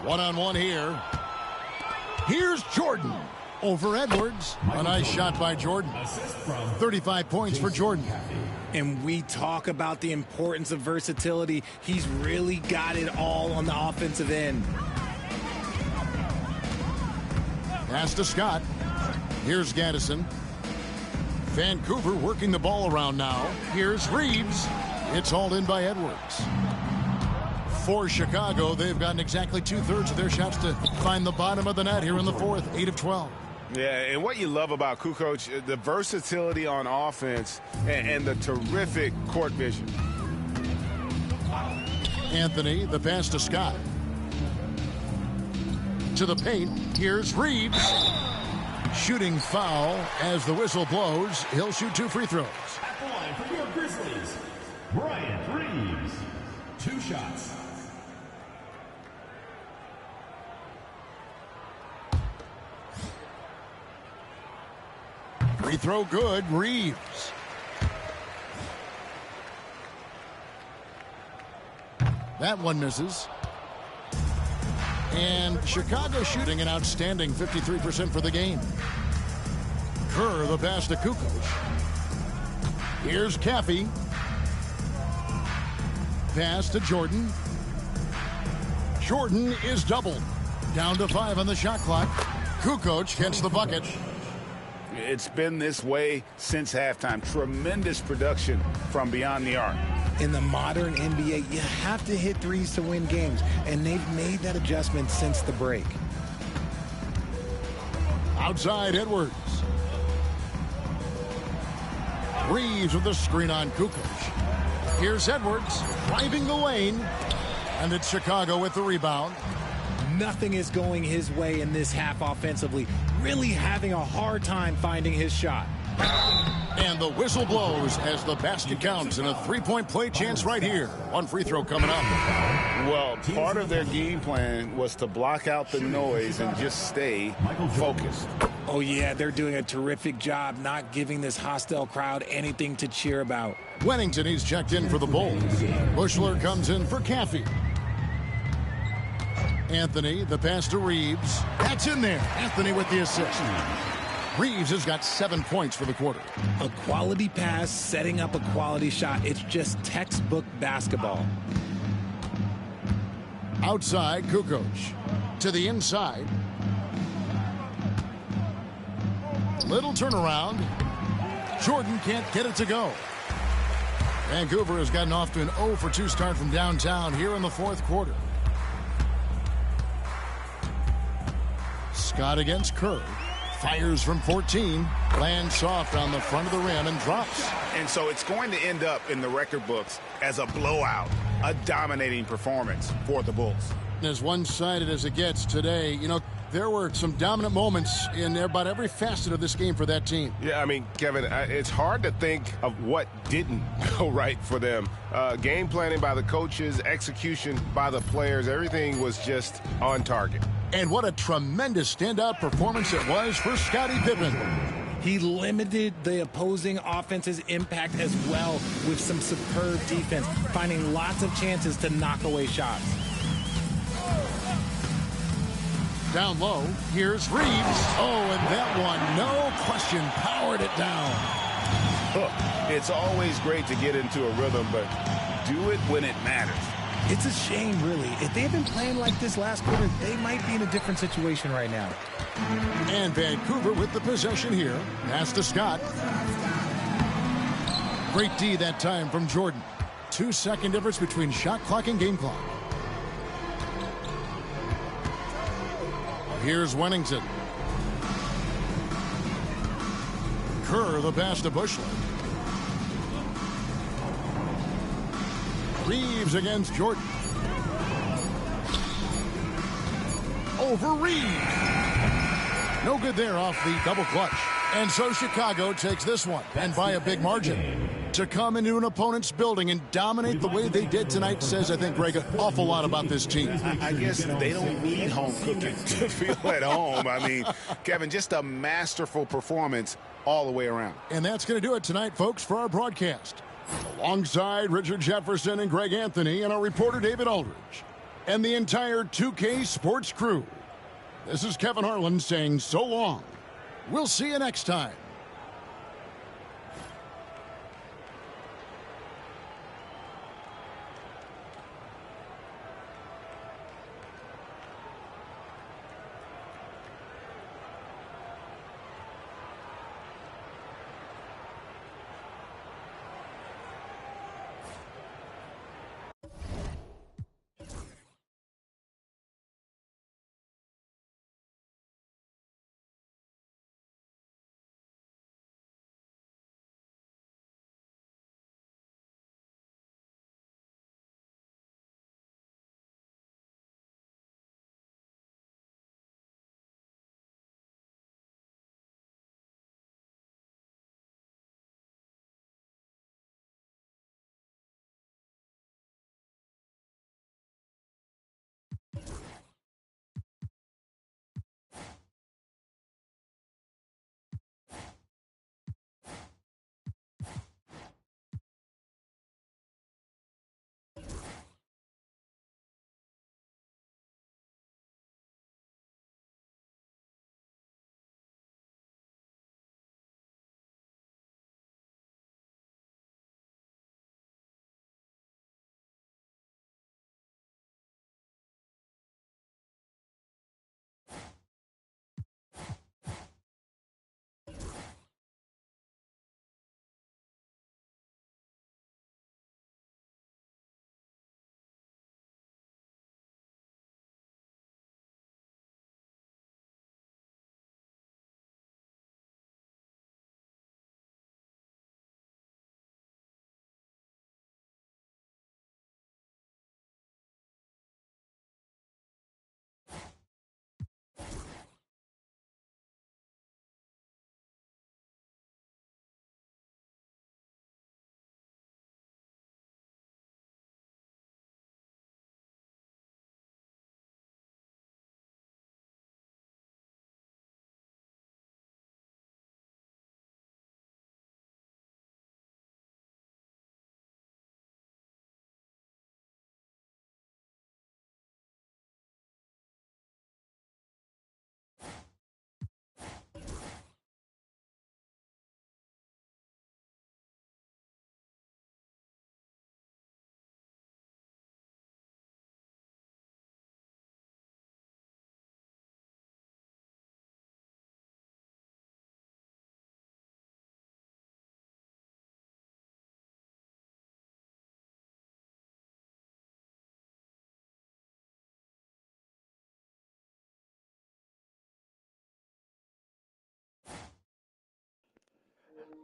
One-on-one here. Here's Jordan over Edwards. A nice shot by Jordan. 35 points for Jordan. And we talk about the importance of versatility. He's really got it all on the offensive end. Pass to Scott. Here's Gaddison. Vancouver working the ball around now. Here's Reeves. It's hauled in by Edwards. For Chicago, they've gotten exactly 2/3 of their shots to find the bottom of the net here in the fourth. 8 of 12. Yeah, and what you love about Kukoc, the versatility on offense and the terrific court vision. Anthony, the pass to Scott. To the paint, here's Reeves. Shooting foul as the whistle blows. He'll shoot 2 free throws. At the line for your Grizzlies, Bryant Reeves. 2 shots. Free throw good, Reeves. That one misses. And Chicago shooting an outstanding 53% for the game. Kerr the pass to Kukoc. Here's Caffey. Pass to Jordan. Jordan is doubled. Down to 5 on the shot clock. Kukoc gets the bucket. It's been this way since halftime. Tremendous production from beyond the arc. In the modern NBA, you have to hit threes to win games, and they've made that adjustment since the break. Outside Edwards. Reeves with the screen on Kukoc. Here's Edwards driving the lane, and it's Chicago with the rebound. Nothing is going his way in this half offensively. Really having a hard time finding his shot. And the whistle blows as the basket counts and a three-point play chance right here. One free throw coming up. Well, part of their game plan was to block out the noise and just stay focused. Oh, yeah, they're doing a terrific job not giving this hostile crowd anything to cheer about. Wennington, he's checked in for the Bulls. Bushler comes in for Caffey. Anthony, the pass to Reeves. That's in there. Anthony with the assist. Reeves has got 7 points for the quarter. A quality pass, setting up a quality shot. It's just textbook basketball. Outside, Kukoc. To the inside. Little turnaround. Jordan can't get it to go. Vancouver has gotten off to an 0 for 2 start from downtown here in the fourth quarter. Scott against Kerr. Fires from 14, lands soft on the front of the rim and drops. And so it's going to end up in the record books as a blowout, a dominating performance for the Bulls. As one-sided as it gets today, you know, there were some dominant moments in about every facet of this game for that team. Yeah, I mean, Kevin, it's hard to think of what didn't go right for them. Game planning by the coaches, execution by the players, everything was just on target. And what a tremendous standout performance it was for Scottie Pippen. He limited the opposing offense's impact as well with some superb defense, finding lots of chances to knock away shots. Down low, here's Reeves. Oh, and that one, no question, powered it down. It's always great to get into a rhythm, but do it when it matters. It's a shame, really. If they had been playing like this last quarter, they might be in a different situation right now. And Vancouver with the possession here. Pass to Scott. Great D that time from Jordan. 2-second difference between shot clock and game clock. Here's Wennington. Kerr, the pass to Bushler. Reeves against Jordan. Over Reeves. No good there off the double clutch. And so Chicago takes this one, and by a big margin. To come into an opponent's building and dominate the way they did tonight says, I think, Greg, an awful lot about this team. I guess they don't need home cooking to feel at home. I mean, Kevin, just a masterful performance all the way around. And that's going to do it tonight, folks, for our broadcast. Alongside Richard Jefferson and Greg Anthony and our reporter David Aldridge and the entire 2K Sports crew. This is Kevin Harlan saying so long. We'll see you next time.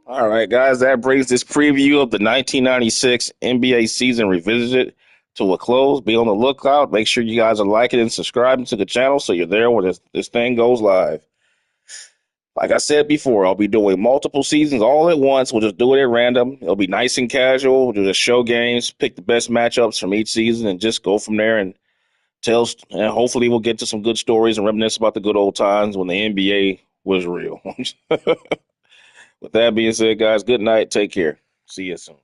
All right, guys, that brings this preview of the 1996 NBA season revisited to a close. Be on the lookout. Make sure you guys are liking and subscribing to the channel so you're there when this thing goes live. Like I said before, I'll be doing multiple seasons all at once. We'll just do it at random. It'll be nice and casual. We'll just show games, pick the best matchups from each season, and just go from there and and hopefully we'll get to some good stories and reminisce about the good old times when the NBA was real. With that being said, guys, good night. Take care. See you soon.